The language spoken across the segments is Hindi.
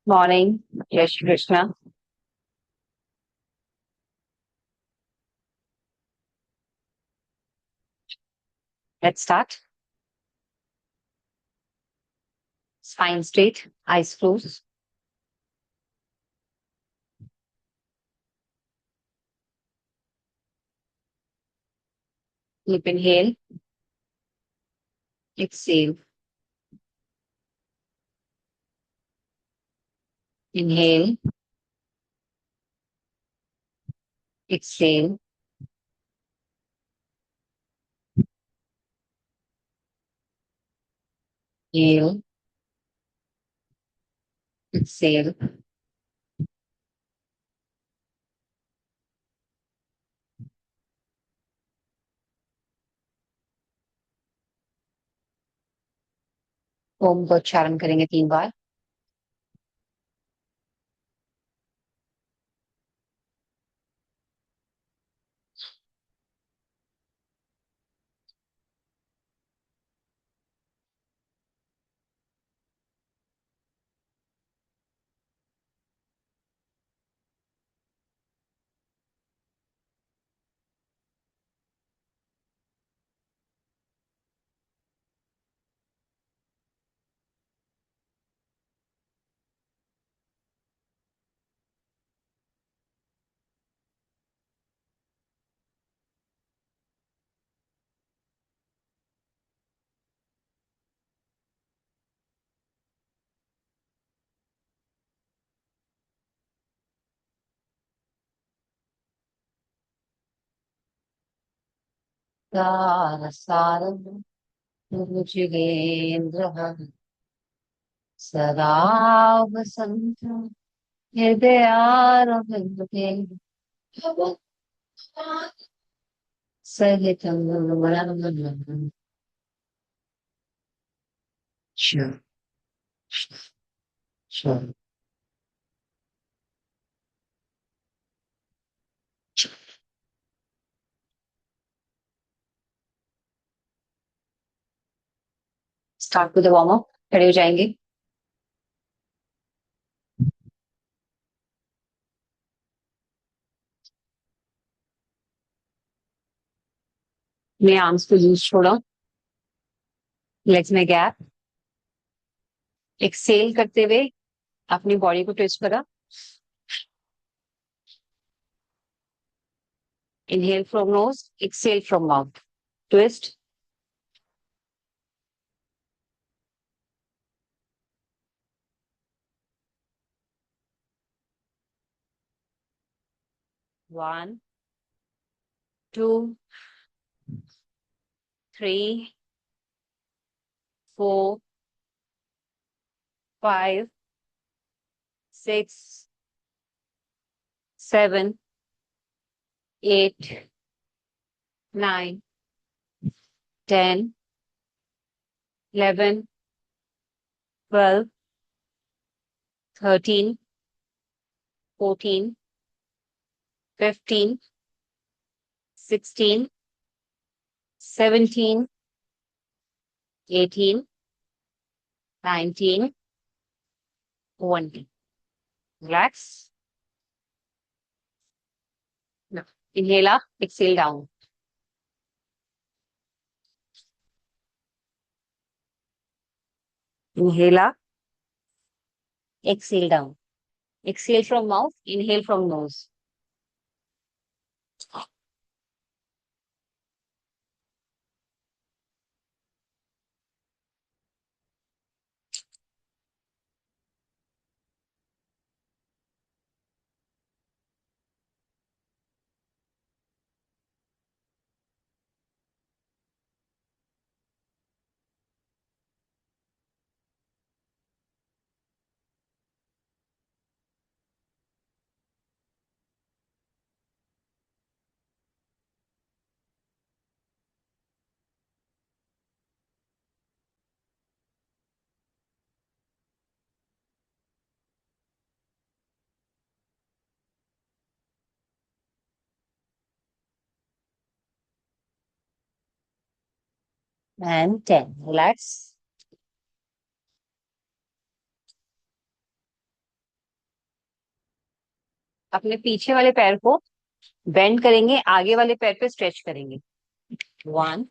Morning. Jai Shri Krishna. Let's start. Spine straight, eyes closed. Deep inhale, exhale. Inhale, exhale, inhale, exhale. ओम का उच्चारण करेंगे 3 बार। सारं भुजगेन्द्रः सदा वसन्तं हृदयारविन्दे सहितं वरनम्। Sure, sure. Start with the warm up. खड़े हो जाएंगे। मैं आर्म्स को लूज छोड़ा, लेग्स में गैप। एक्सेल करते हुए अपनी बॉडी को ट्विस्ट करा। Inhale from nose, exhale from mouth. Twist. 1, 2, 3, 4, 5, 6, 7, 8, 9, 10, 11, 12, 13, 14, 15, 16, 17, 18, 19, 20. Relax. Now, inhale up, exhale down. Inhale up, exhale down. Exhale from mouth, inhale from nose. And 10. Relax. अपने पीछे वाले पैर को बेंड करेंगे, आगे वाले पैर पे स्ट्रेच करेंगे। 1,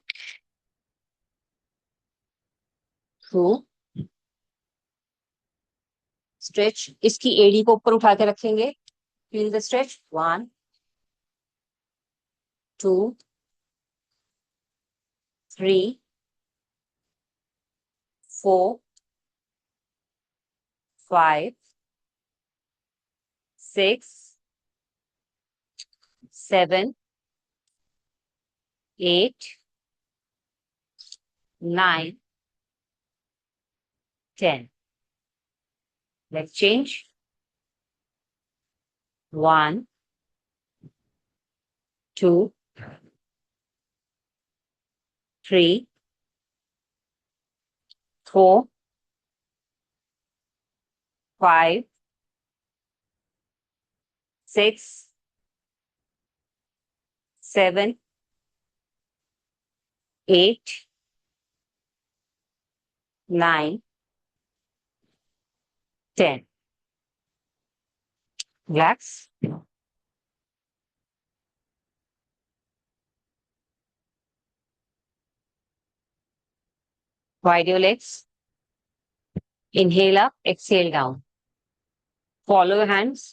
2, स्ट्रेच। इसकी एड़ी को ऊपर उठा के रखेंगे। Feel the stretch. 1, 2, 3, 4, 5, 6, 7, 8, 9, 10. Let's change. 1, 2, 3, 4, 5, 6, 7, 8, 9, 10. Relax. Wide your legs. Inhale up, exhale down. Follow your hands.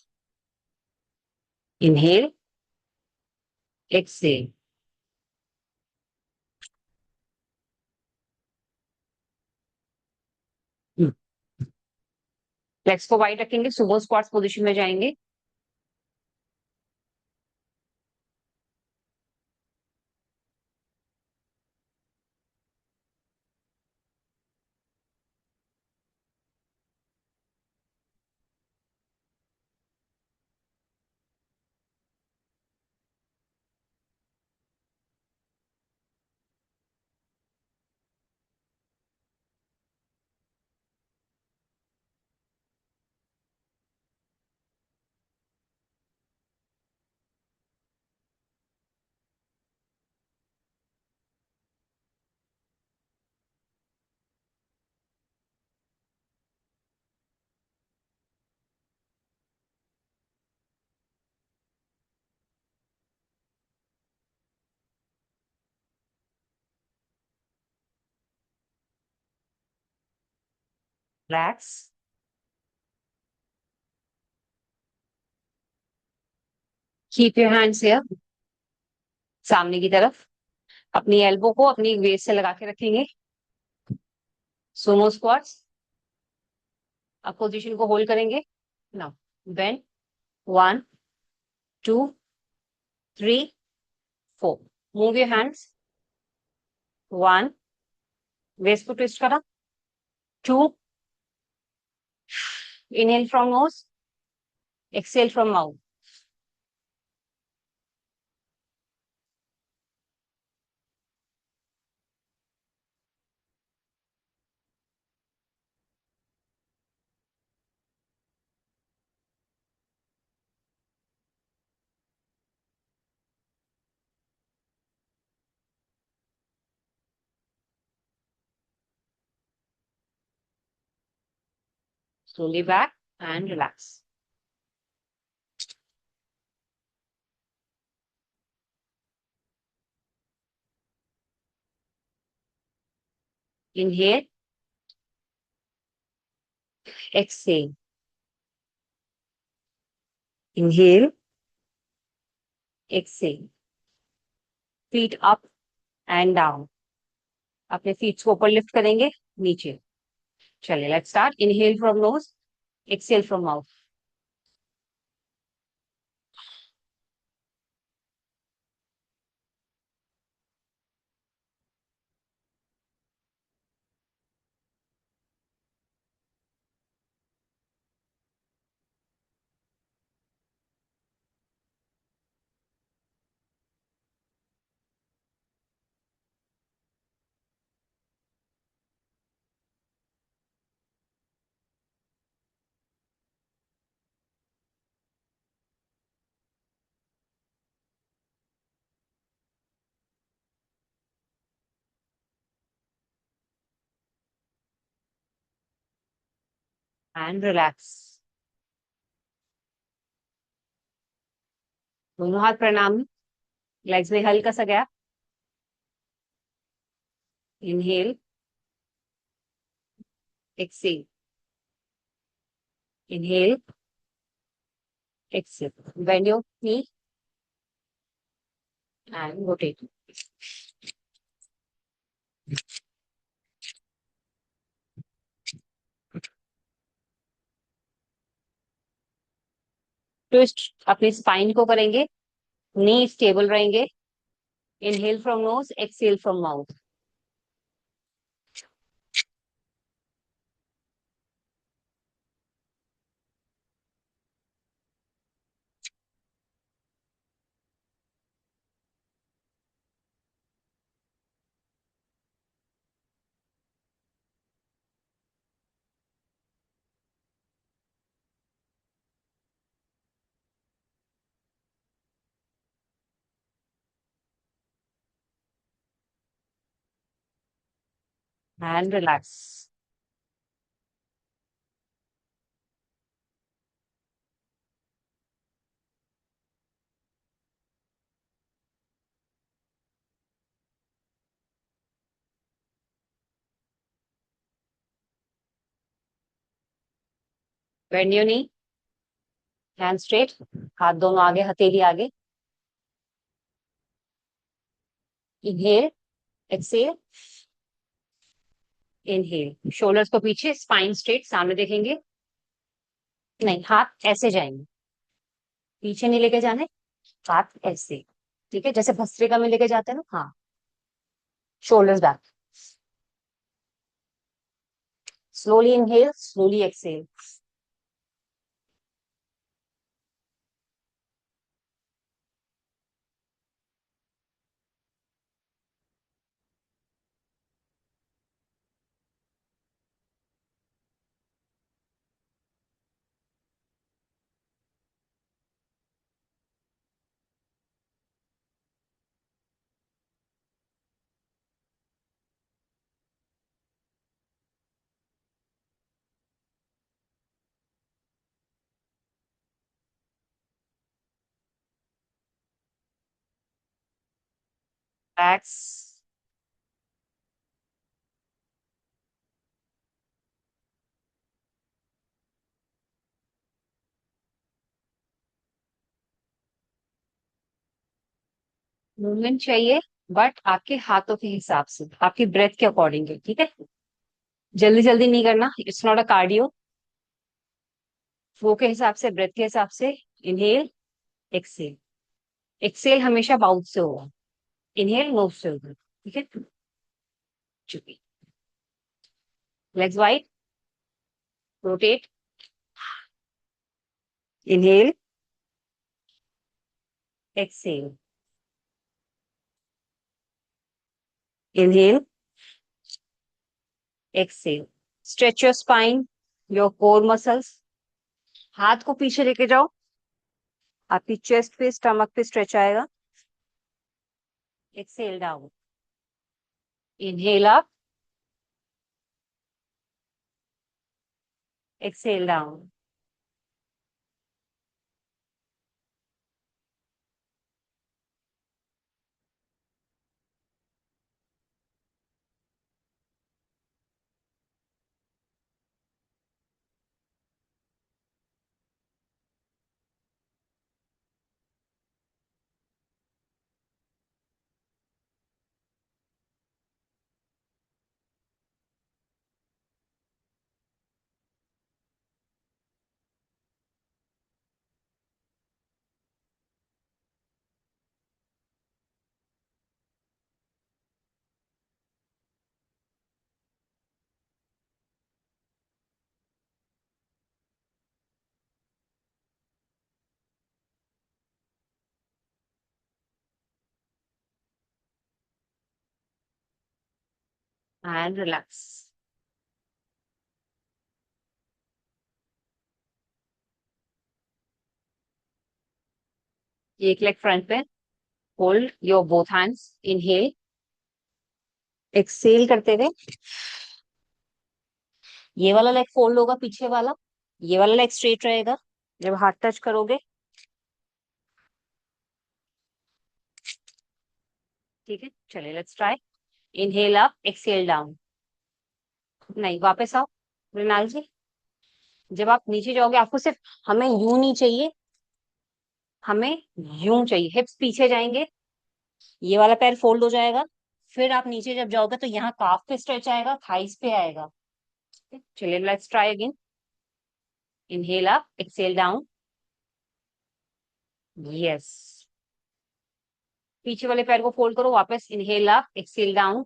Inhale, exhale. Legs को वाइड रखेंगे, सुमो स्क्वाट्स पोजीशन में जाएंगे। Relax. Keep your hands here, सामने की तरफ। अपनी एल्बो को अपनी वेस्ट से लगा के रखेंगे। Sumo squats. अब पोजीशन को होल्ड करेंगे। Now bend. 1, 2, 3, 4। Move your hands. 1, waist को ट्विस्ट करा। 2, inhale from nose, exhale from mouth. Slowly back and relax. Inhale, exhale. Inhale, exhale. Feet up and down. अपने फीट को ऊपर लिफ्ट करेंगे, नीचे। चलिए, let's start. Inhale from nose, exhale from mouth. And relax. दोनों हाथ प्रणाम में, लेग्स में हल्का सा gap. Inhale, exhale, inhale, exhale. Bend your knee and rotate. Twist अपनी स्पाइन को करेंगे, नी स्टेबल रहेंगे। Inhale from nose, exhale from mouth. And relax. Bend your knee, hand straight, हाथ दोनों आगे, हथेली आगे। Inhale, exhale, inhale. शोल्डर्स को पीछे, स्पाइन स्ट्रेट, सामने देखेंगे। नहीं, हाथ ऐसे जाएंगे, पीछे नहीं लेके जाने, हाथ ऐसे। ठीक है, जैसे भस्त्रिका में लेके जाते हैं ना, हाँ। Shoulders back. Slowly inhale, slowly exhale. Backs. Movement चाहिए, बट आपके हाथों के हिसाब से, आपकी ब्रेथ के अकॉर्डिंग, ठीक है। जल्दी जल्दी नहीं करना, it's not a cardio. Flow के हिसाब से, ब्रेथ के हिसाब से। Inhale, exhale. एक्सेल हमेशा माउथ से होगा, इनहेल नोज से होगा, ठीक है। चुपी। Legs wide, rotate. Inhale, exhale, inhale, exhale. Stretch your spine, your core muscles. हाथ को पीछे लेके जाओ, आपकी चेस्ट पे, स्टमक पे स्ट्रेच आएगा। Exhale down. Inhale up, exhale down. And relax. एक लेग फ्रंट पे, hold your both hands. Inhale, exhale करते हुए ये वाला लेग फोल्ड होगा, पीछे वाला। ये वाला लेग स्ट्रेट रहेगा। जब हाथ टच करोगे, ठीक है, चलिए let's try. Inhale up, exhale down. नहीं, वापस आओ मृणाल जी। जब आप नीचे जाओगे आपको सिर्फ, हमें यूं नहीं चाहिए, हमें यूं चाहिए। हिप्स पीछे जाएंगे, ये वाला पैर फोल्ड हो जाएगा। फिर आप नीचे जब जाओगे तो यहाँ काफ पे स्ट्रेच आएगा, थाइस पे आएगा। चलिए let's try again. Inhale up, exhale down. Yes. पीछे वाले पैर को फोल्ड करो वापस। Inhale up, exhale down.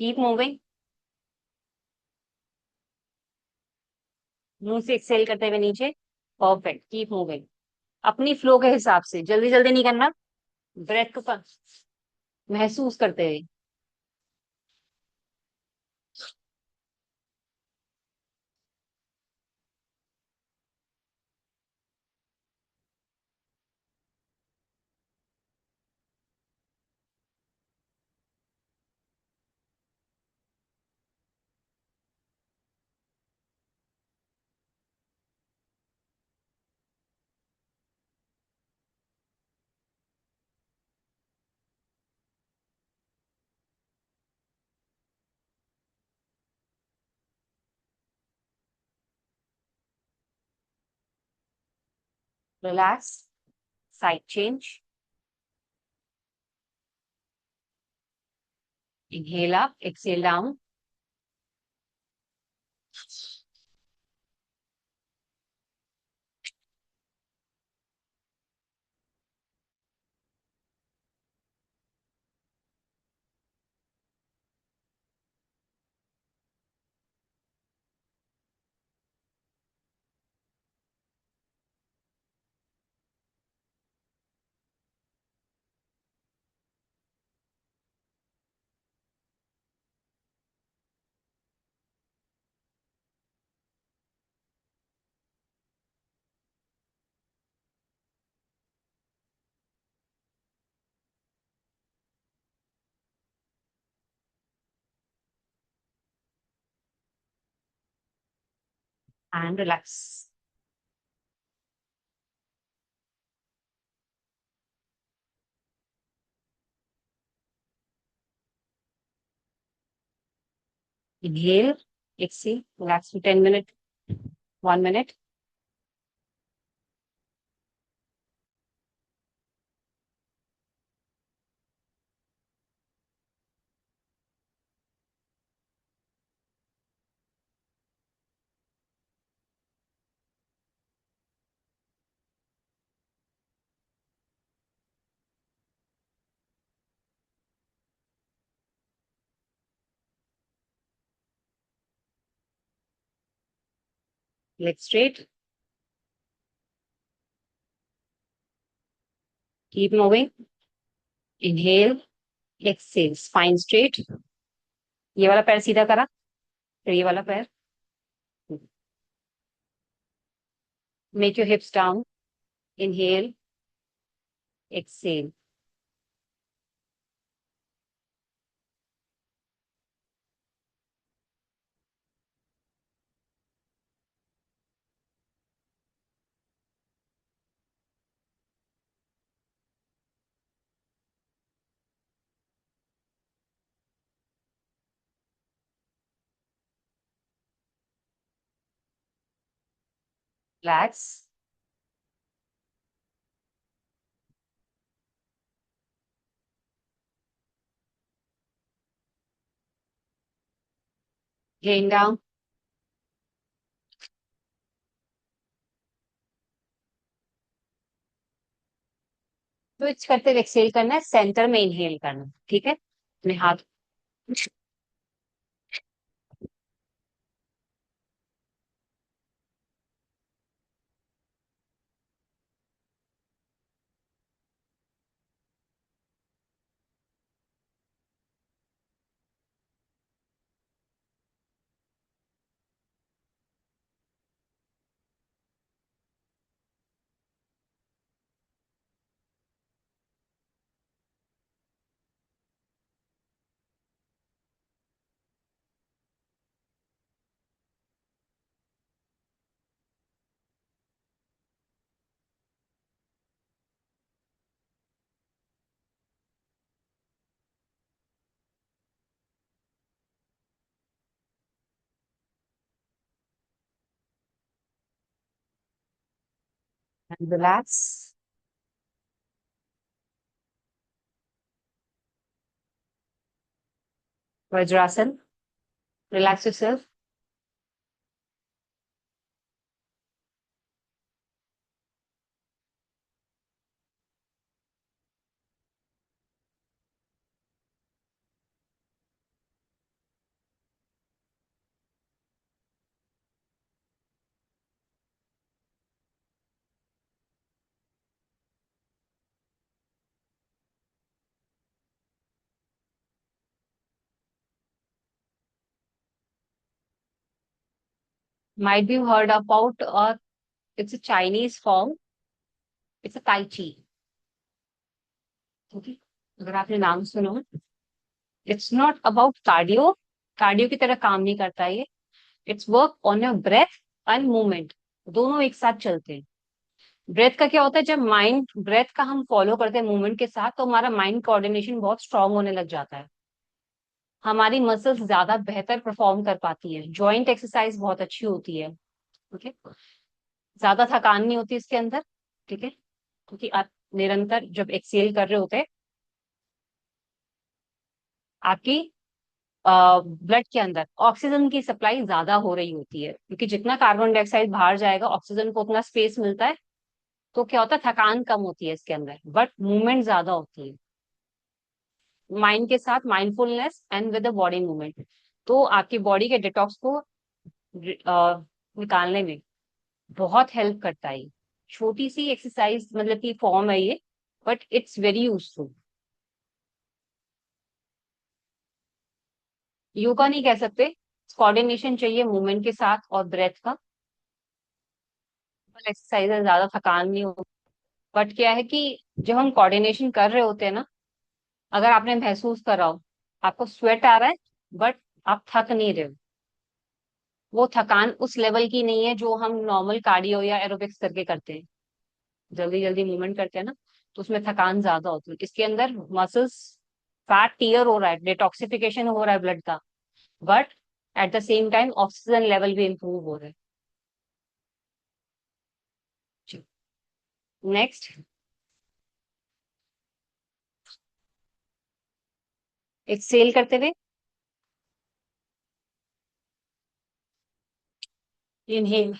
Keep moving. मुंह से एक्सहेल करते हुए नीचे। Perfect, keep moving. अपनी फ्लो के हिसाब से, जल्दी जल्दी नहीं करना। ब्रेथ को महसूस करते हुए। Relax. Side change. Inhale up, exhale down. And relax. Inhale, exhale, relax for 10 minutes, 1 minute. Legs straight. Keep moving. Inhale, exhale, spine straight. ये वाला पैर सीधा करा, फिर ये वाला पैर। Make your hips down. Inhale, exhale. Relax. Gain down. Switch करते हुए एक्सहेल करना है, सेंटर में इनहेल करना है, ठीक है। अपने हाथ। and relax. Vajrasan, relax yourself. Might be heard about, it's a Chinese form. It's a Tai Chi. Okay. अगर आपने नाम सुना हो, it's not about cardio, cardio की तरह काम नहीं करता ये। It's work on your breath and movement, दोनों एक साथ चलते हैं। ब्रेथ का क्या होता है, जब माइंड ब्रेथ का हम फॉलो करते हैं मूवमेंट के साथ, तो हमारा माइंड कोऑर्डिनेशन बहुत स्ट्रांग होने लग जाता है। हमारी मसल्स ज्यादा बेहतर परफॉर्म कर पाती है, जॉइंट एक्सरसाइज बहुत अच्छी होती है। ओके। ज्यादा थकान नहीं होती इसके अंदर। ठीक है। क्योंकि आप निरंतर जब एक्सेल कर रहे होते हैं, आपकी ब्लड के अंदर ऑक्सीजन की सप्लाई ज्यादा हो रही होती है, क्योंकि जितना कार्बन डाइऑक्साइड बाहर जाएगा ऑक्सीजन को उतना स्पेस मिलता है। तो क्या होता है, थकान कम होती है इसके अंदर, बट मूवमेंट ज्यादा होती है। माइंड के साथ mindfulness and with the body movement, तो आपकी बॉडी के डिटॉक्स को निकालने में बहुत हेल्प करता है। छोटी सी एक्सरसाइज मतलब की फॉर्म है ये, but it's very useful. Yoga नहीं कह सकते, कोऑर्डिनेशन चाहिए मूवमेंट के साथ और ब्रेथ का। एक्सरसाइज है, ज्यादा थकान नहीं हो। बट क्या है कि जब हम कोऑर्डिनेशन कर रहे होते हैं ना, अगर आपने महसूस करा हो, आपको स्वेट आ रहा है, बट आप थक नहीं रहे हो। वो थकान उस लेवल की नहीं है जो हम नॉर्मल कार्डियो या एरोबिक्स करके करते हैं, जल्दी जल्दी मूवमेंट करते हैं ना, तो उसमें थकान ज्यादा होती है। इसके अंदर मसल्स, फैट टीयर हो रहा है, डिटॉक्सिफिकेशन हो रहा है ब्लड का, but at the same time oxygen level भी इंप्रूव हो रहा है। नेक्स्ट, एक्सेल करते हुए इनहेल।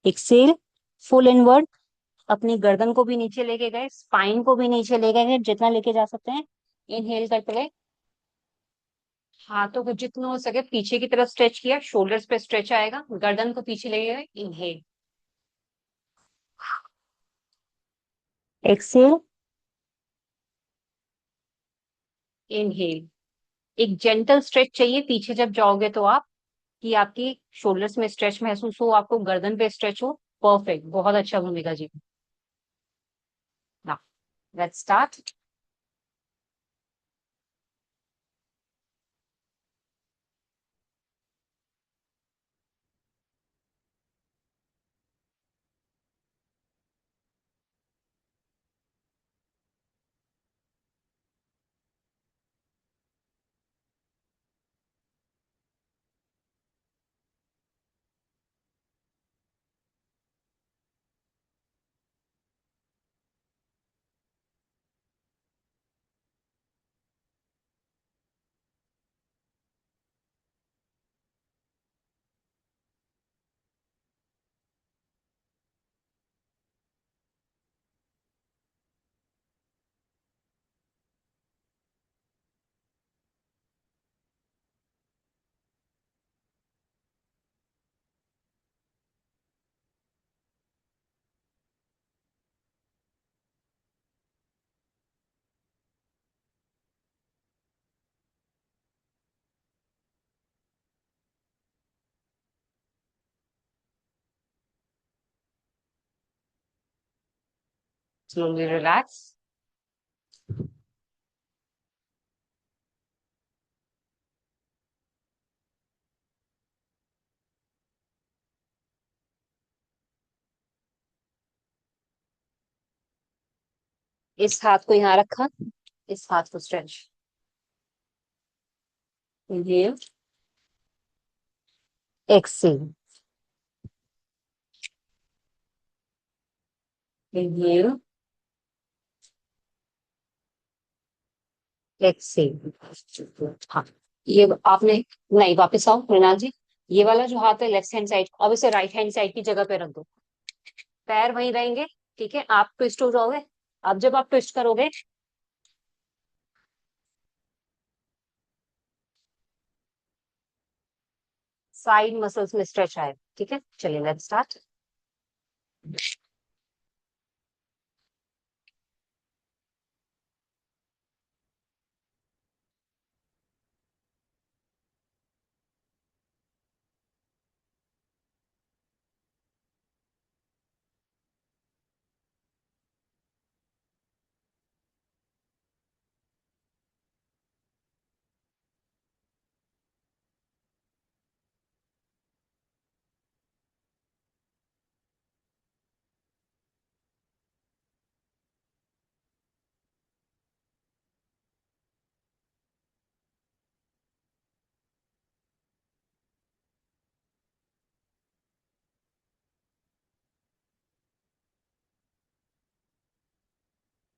Excel, full inward. अपनी गर्दन को भी नीचे लेके गए, स्पाइन को भी नीचे लेके गए, जितना लेके जा सकते हैं। इनहेल करते हुए हाथों को जितना हो सके पीछे की तरफ स्ट्रेच किया, शोल्डर्स पे स्ट्रेच आएगा, गर्दन को पीछे लेके गए। Inhale, exhale, inhale. एक जेंटल स्ट्रेच चाहिए पीछे जब जाओगे तो आप, कि आपकी शोल्डर्स में स्ट्रेच महसूस हो, आपको गर्दन पे स्ट्रेच हो। परफेक्ट, बहुत अच्छा भूमिका जी। ना, लेट्स स्टार्ट। Slowly relax. इस हाथ को यहाँ रखा, इस हाथ को stretch. Inhale, exhale. Inhale, exhale. हाँ, ये आपने, नहीं, वापस आओ मृणाल जी। ये वाला जो हाथ है लेफ्ट हैंड साइड, अब इसे राइट हैंड साइड की जगह पे रख दो। पैर वहीं रहेंगे। ठीक है, आप ट्विस्ट हो जाओगे। अब जब आप ट्विस्ट करोगे, साइड मसल्स में स्ट्रेच आए। ठीक है, चलिए let's start.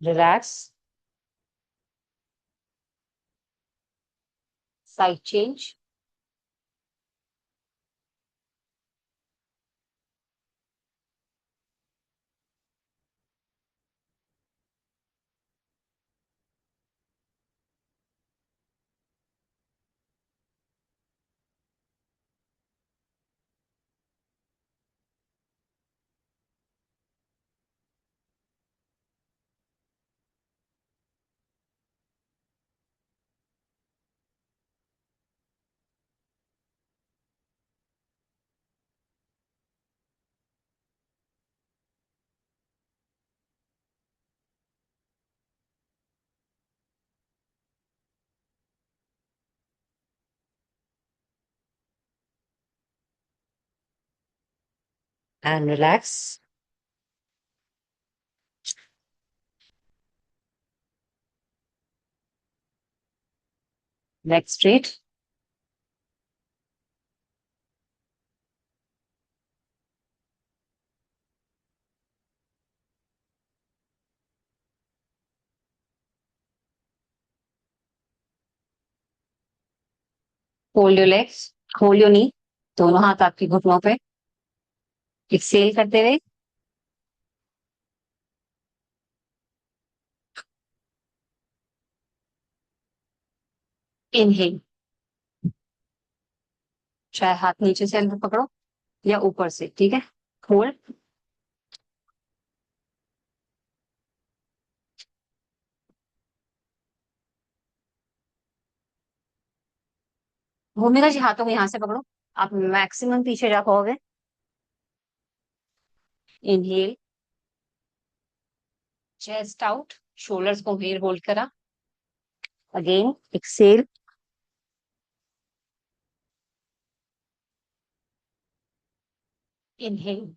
Relax, side change, and relax. Leg straight. Hold your legs, hold your knee. दोनों हाथ आपके घुटनों पे। एक्सेल करते हुए, इनहेल। चाहे हाथ नीचे से अंदर पकड़ो या ऊपर से, ठीक है। होल्ड। घूमेगा जी, हाथों को यहां से पकड़ो। आप मैक्सिमम पीछे जा पाओगे। इनहेल, चेस्ट आउट, शोल्डर्स को घेर होल्ड करा। Again exhale. Inhale,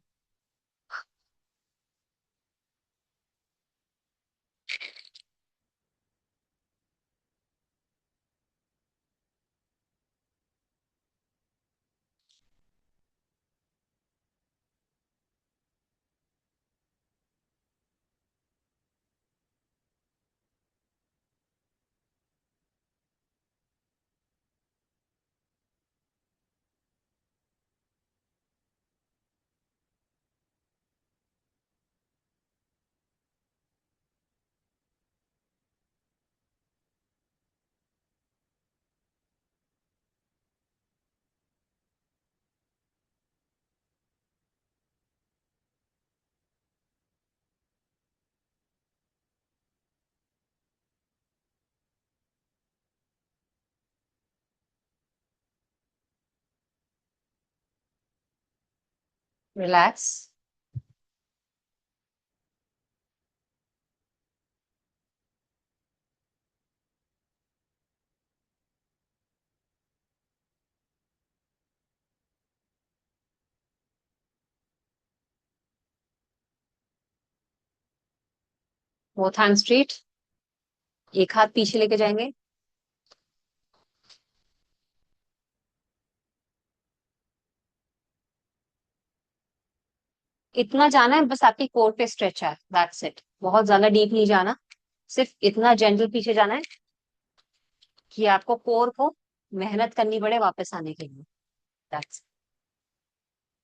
relax. Both hand straight. एक हाथ पीछे लेके जाएंगे। इतना जाना है बस, आपकी कोर पे स्ट्रेच है, दैट्स इट। बहुत ज्यादा डीप नहीं जाना, सिर्फ इतना जेंटल पीछे जाना है कि आपको कोर को मेहनत करनी पड़े वापस आने के लिए। दैट्स,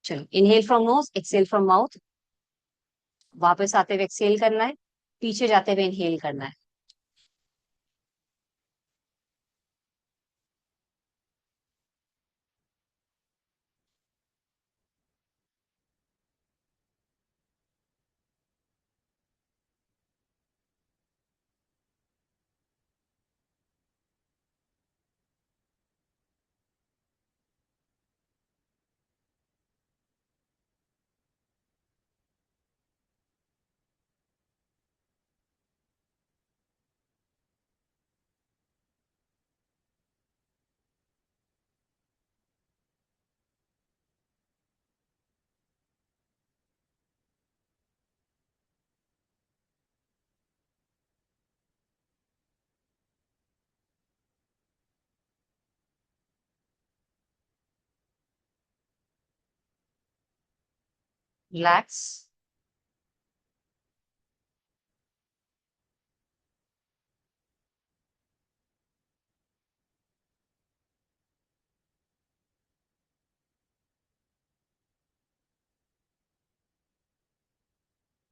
चलो inhale from nose, exhale from mouth. वापस आते हुए एक्सहेल करना है, पीछे जाते हुए इनहेल करना है। रिलैक्स।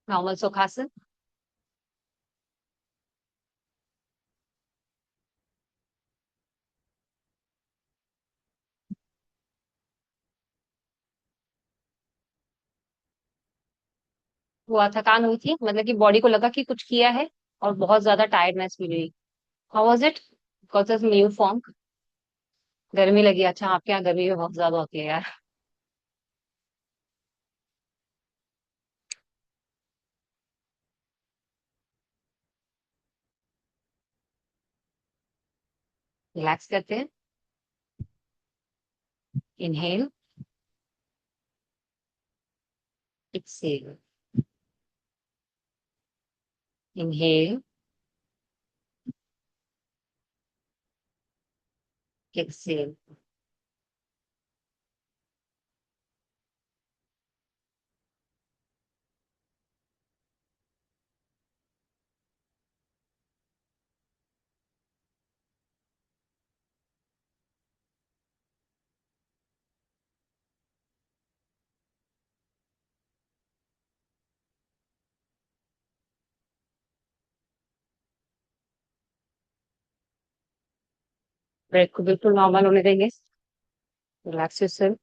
नॉर्मल सुखासन। हुआ, थकान हुई थी, मतलब कि बॉडी को लगा कि कुछ किया है और बहुत ज्यादा टायर्डनेस फील हुई। How was it? Because of new form. गर्मी लगी, अच्छा आपके यहाँ गर्मी भी बहुत ज्यादा होती है यार। रिलैक्स करते हैं। Inhale, exhale, inhale, exhale. Breath को बिल्कुल नॉर्मल होने देंगे। Relax yourself.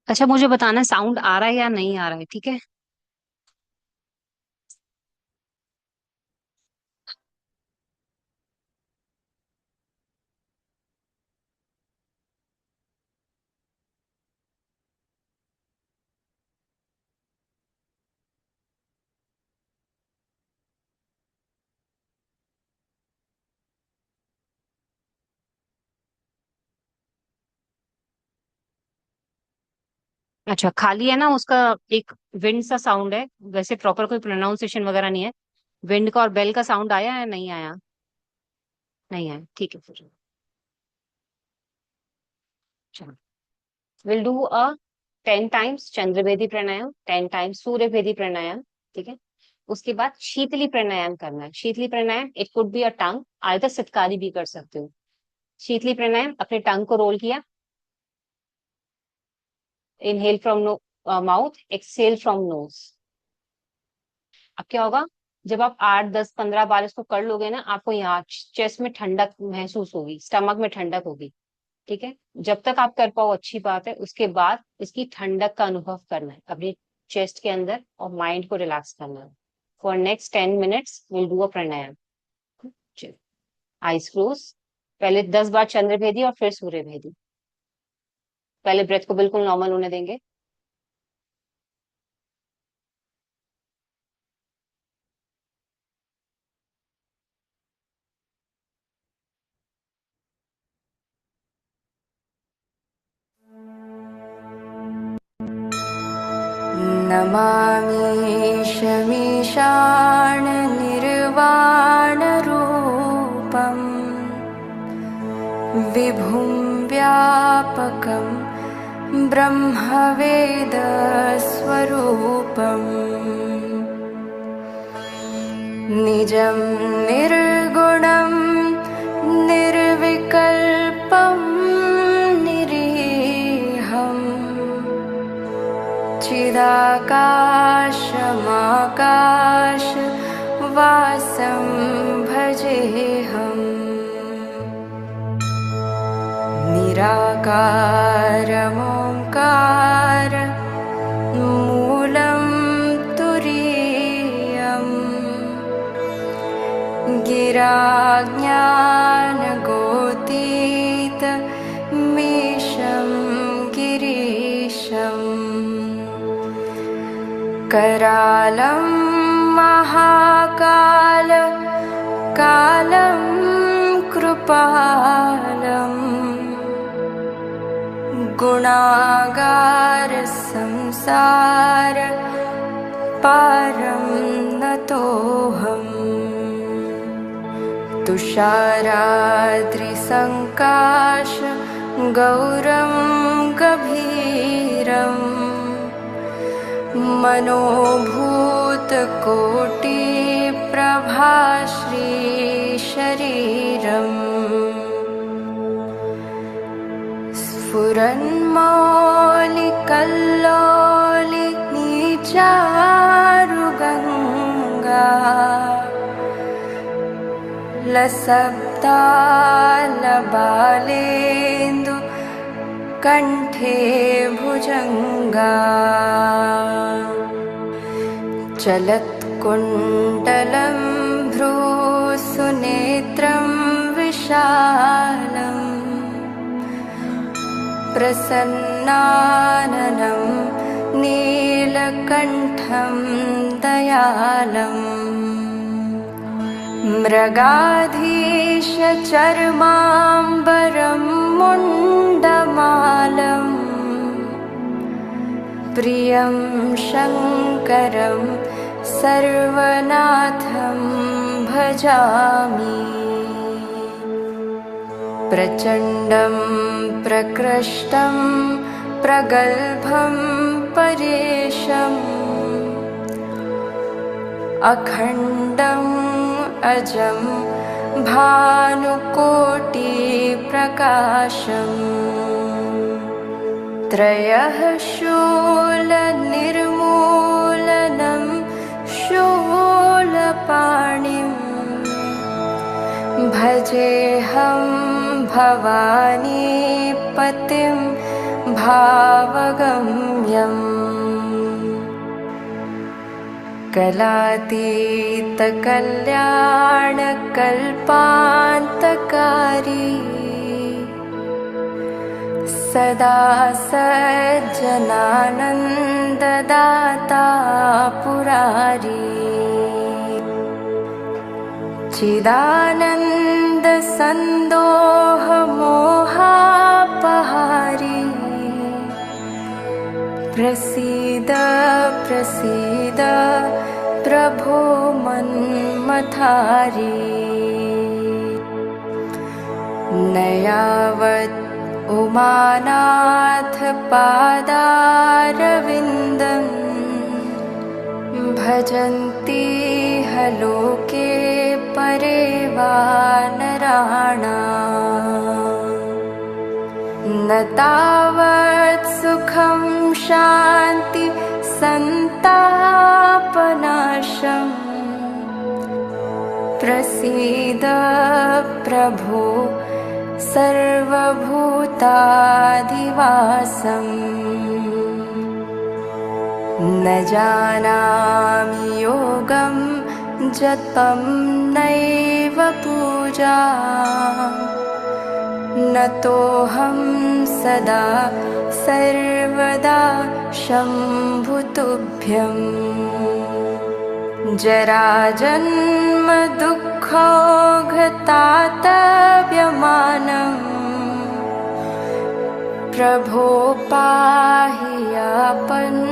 अच्छा मुझे बताना साउंड आ रहा है या नहीं आ रहा है, ठीक है? अच्छा खाली है ना उसका, एक विंड सा साउंड है। वैसे प्रॉपर कोई प्रोनाउंसिएशन वगैरह नहीं है। विंड का और बेल का साउंड आया या नहीं आया? नहीं आया, ठीक है फिर। चलो, विल डू अ 10 टाइम्स चंद्रभेदी प्राणायाम, 10 टाइम्स सूर्य भेदी प्राणायाम। ठीक है। उसके बाद शीतली प्राणायाम करना है। शीतली प्राणायाम इट कुड बी अ टंग, आयता सितकारी भी कर सकते हो। शीतली प्राणायाम, अपने टंग को रोल किया। Inhale from mouth, exhale from knows. अब क्या होगा, जब आप 8 10 15 बार इसको कर लोगे ना, आपको यहाँ चेस्ट में ठंडक महसूस होगी, स्टमक में ठंडक होगी। ठीक है। जब तक आप कर पाओ अच्छी बात है, उसके बाद इसकी ठंडक का अनुभव करना है अपनी चेस्ट के अंदर और माइंड को रिलैक्स करना है। For next 10 minutes will do a pranayama. Eyes close. पहले 10 बार चंद्र भेदी और फिर सूर्य भेदी। पहले ब्रेथ को बिल्कुल नॉर्मल होने देंगे। नमामि शमीशाननिर्वाणरूपं विभुं व्यापकं ब्रह्मवेदस्वरूपम् निजं निर्गुणं निर्विकल्पं निरीहं चिदाकाशमाकाशवासं भजेऽहम् निराकारमोङ्कार मूलं तुरीयम् गिराज्ञानगोतीतमीशं गिरीशम् करालं महाकाल कालं कृपालम् गुणागार संसार पारं नतोऽहम् तुषाराद्रिसङ्काश गौरं गभीरं मनोभूतकोटिप्रभाश्रीशरीरम् स्फुरन्मौलिकल्लोलिनीचारुगङ्गा लसब्दालबालेन्दु कण्ठे भुजङ्गा चलत्कुण्डलं भ्रूसुनेत्रं विशालम् प्रसन्नाननं नीलकण्ठं दयालम् मृगाधीशचर्माम्बरं मुण्डमालं प्रियं शङ्करं सर्वनाथं भजामि प्रचण्डं प्रकृष्टं प्रगल्भं परेशम् अखण्डम् अजं भानुकोटिप्रकाशम् त्रयः शूलनिर्मूलनं शूलपाणिं भजेऽहं भवानीपतिं भावगम्यम् कलातीतकल्याणकल्पान्तकारी सदा सज्जनानन्ददाता पुरारी चिदानन्दसन्दोहमोहापहारी प्रसीद प्रसीद प्रभो मन्मथारी न यावत् उमानाथ पादारविन्दं भजन्ति लोके परे वा नराणाम् न तावत् सुखं शान्ति सन्तापनाशम् प्रसीद प्रभो सर्वभूताधिवासम् न जानामि योगं जपं नैव पूजा नतोऽहं सदा सर्वदा शम्भुतुभ्यम् जराजन्म दुःखौघतातव्यमानम् प्रभो पाहि यापन्नमानसं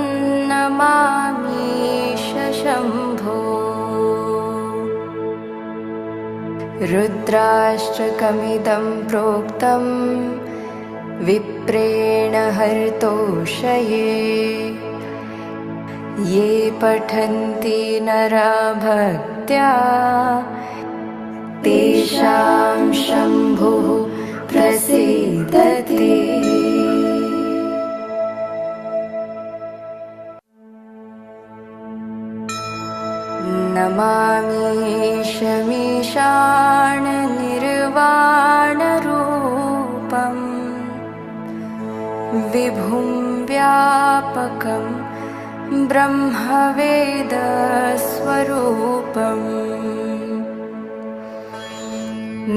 रुद्राष्टकमिदं प्रोक्तं विप्रेण हर्तोषये ये पठन्ति नरा भक्त्या तेषां शम्भुः प्रसीदति। नमामीशमीशाननिर्वाणरूपं विभुं व्यापकं ब्रह्मवेदस्वरूपम्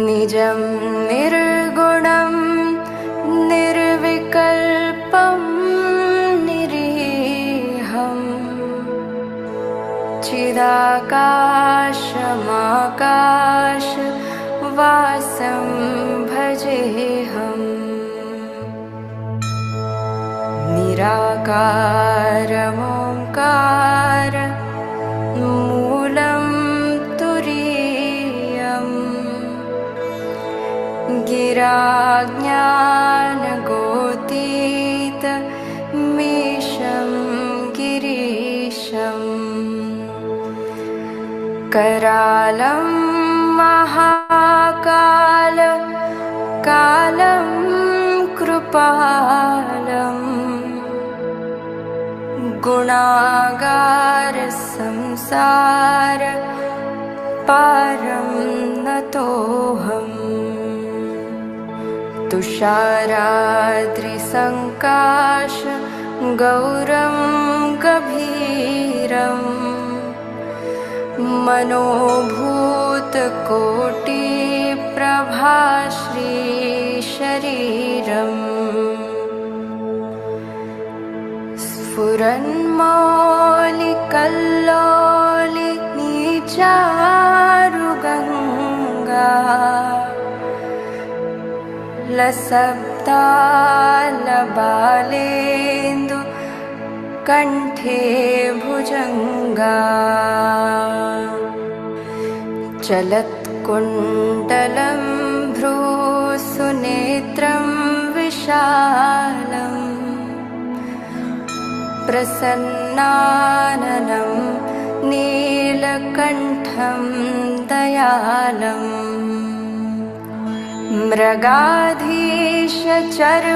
निजं निर्गुणं निर्विकल्पं निरीहम् चिदाकाशमाकाशवासं भजेऽहम् निराकारमोङ्कार मूलं तुरीयम् गिराज्ञानगोतीतमीशं गिरीशम् करालं महाकाल कालं कृपालं गुणागार संसार पारं नतोऽहम् तुषाराद्रिसङ्काश गौरं गभीरम् मनोभूतकोटिप्रभाश्रीशरीरम् स्फुरन्मौलिकल्लोलिनीचारुगङ्गा लसब्दालबालेन्दु कण्ठे भुजङ्गा चलत्कुण्डलं भ्रूसुनेत्रं विशालम् प्रसन्नाननं नीलकण्ठं दयालम्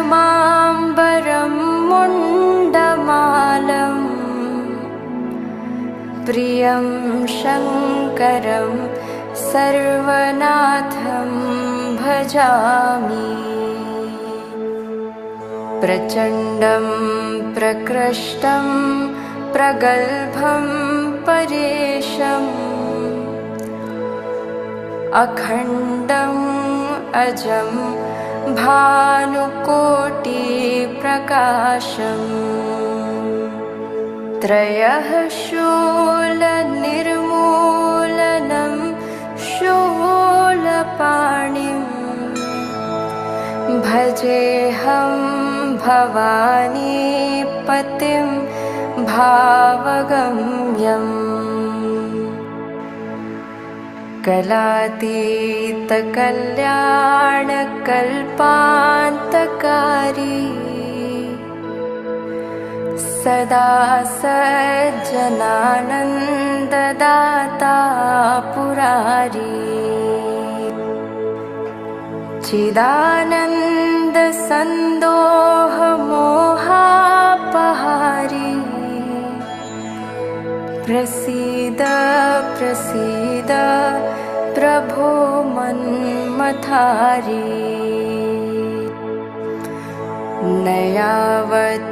मृगाधीशचर्माम्बरं मुण्डमालम् प्रियं शङ्करं सर्वनाथं भजामि प्रचण्डं प्रकृष्टं प्रगल्भं परेशम् अखण्डम् अजं भानुकोटिप्रकाशम् त्रयः शूलनिर्मूलनं शूलपाणिं भजेऽहं भवानीपतिं भावगम्यम् कलातीतकल्याणकल्पान्तकारी सदा सज्जनानन्ददाता पुरारी चिदानन्दसन्दोहमोहापहारी प्रसीद प्रसीद प्रभो मन्मथारी न यावत्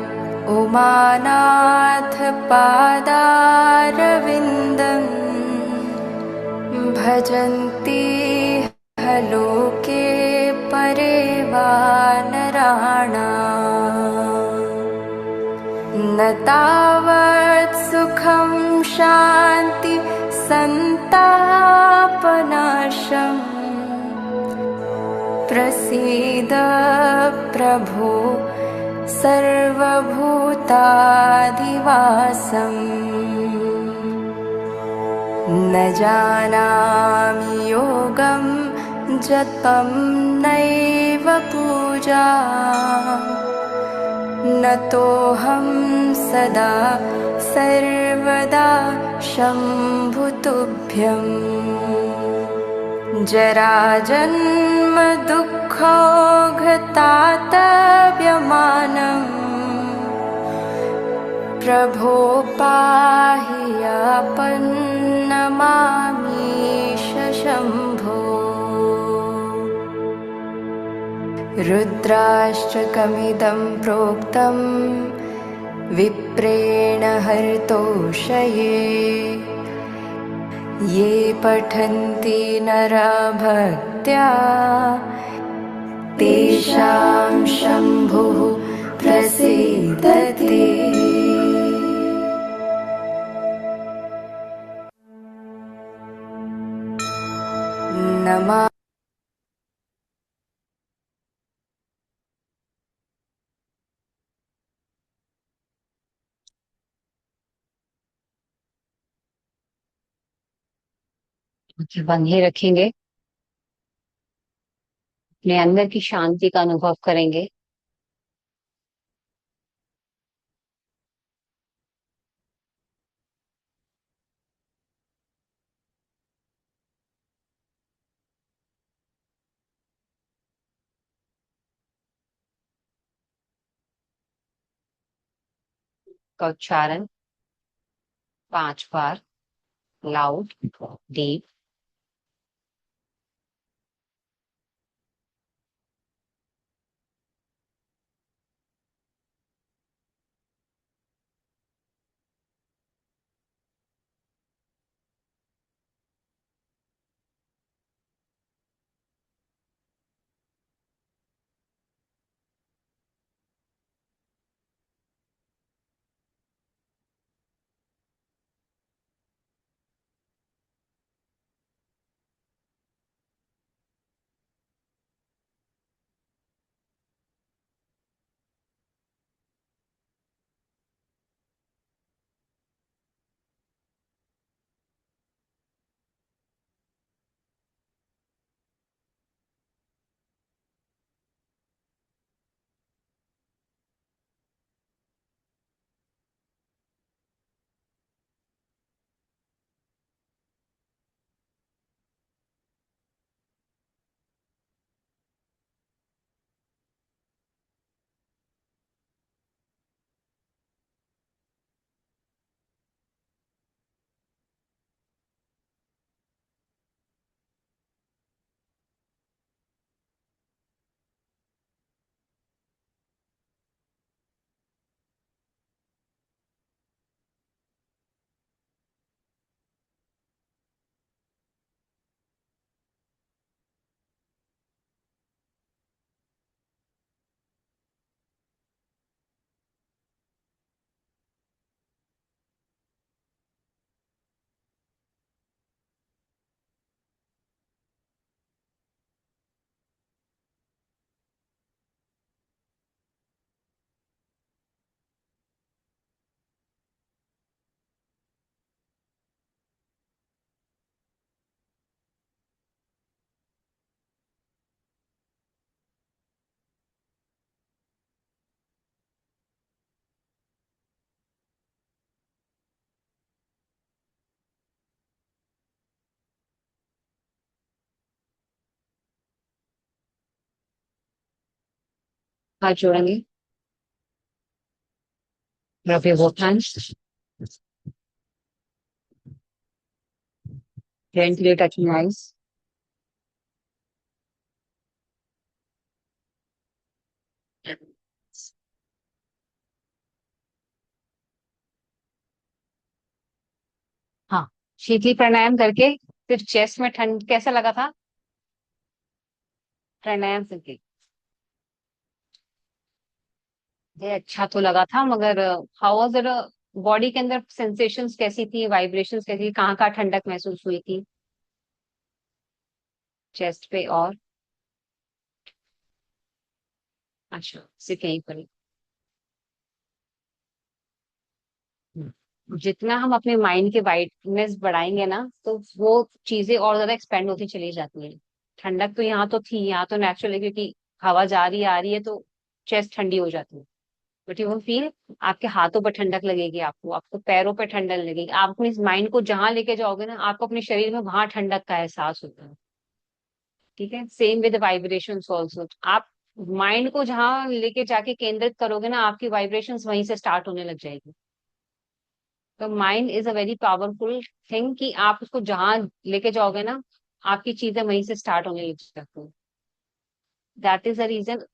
उमानाथ पादारविन्दं भजन्ति लोके परे वा नराणाम् न तावत् सुखं शान्ति सन्तापनाशम् प्रसीद प्रभो सर्वभूतादिवासम् न जानामि योगं जपं नैव पूजा नतोऽहं सदा सर्वदा शम्भुतुभ्यम् जराजन्म दुःखौघतातव्यमानम् प्रभो पाहि यापन्नमामीश शम्भो रुद्राष्टकमिदं प्रोक्तं विप्रेण हर्तोषये ये पठन्ति नरा भक्त्या तेषां शम्भुः प्रसीदति नमः आंखें बंद ही रखेंगे, अपने अंदर की शांति का अनुभव करेंगे। का उच्चारण 5 बार लाउड डीप। हाथ जोड़ेंगे, rub your both hands, gently touching eyes. हाँ, शीतली प्राणायाम करके फिर चेस्ट में ठंड कैसा लगा था? प्राणायाम करके ये अच्छा तो लगा था, मगर हाउ वाज इट? बॉडी के अंदर सेंसेशंस कैसी थी, वाइब्रेशंस कैसी थी, कहाँ कहाँ ठंडक महसूस हुई थी? चेस्ट पे और अच्छा सिर्फ यहीं पर ही। जितना हम अपने माइंड के वाइडनेस बढ़ाएंगे ना, तो वो चीजें और ज्यादा एक्सपेंड होती चली जाती हैं। ठंडक तो यहाँ तो थी, यहाँ तो नेचुरल है क्योंकि हवा जा रही है आ रही है तो चेस्ट ठंडी हो जाती है। बट यू विल फील आपके हाथों पर ठंडक लगेगी, आपको आपको पैरों पर ठंडक लगेगी। आप अपने माइंड को जहां लेके जाओगे ना, आपको अपने शरीर में वहां ठंडक का एहसास होता है। ठीक है, सेम विद वाइब्रेशंस ऑल्सो। आप माइंड को जहां लेके जाके केंद्रित करोगे ना, आपकी वाइब्रेशंस वहीं से स्टार्ट होने लग जाएगी। तो mind is a very powerful thing कि आप उसको जहां लेके जाओगे ना, आपकी चीजें वहीं से स्टार्ट होने लग जाती हैं। That is the reason,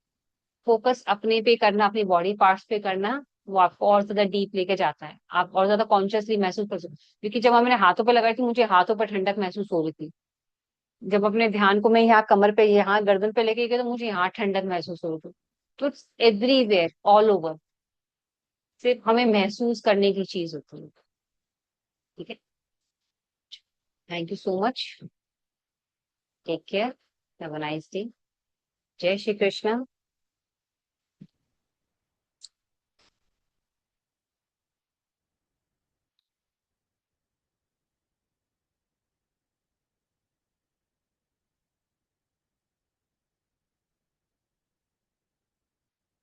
focus अपने पे करना, अपनी बॉडी पार्ट्स पे करना, वो आपको और ज्यादा डीप लेके जाता है। आप और ज्यादा कॉन्शियसली महसूस कर सकते हो। क्योंकि जब मैंने हाथों पे लगाई थी, मुझे हाथों पर ठंडक महसूस हो रही थी। जब अपने ध्यान को मैं यहाँ कमर पे, यहाँ गर्दन पे लेके गई तो मुझे यहाँ ठंडक महसूस हो रही थी। तो इट्स एवरीवेयर, ऑल ओवर। सिर्फ हमें महसूस करने की चीज होती है। ठीक है, thank you so much. Take care, have a nice day. जय श्री कृष्ण।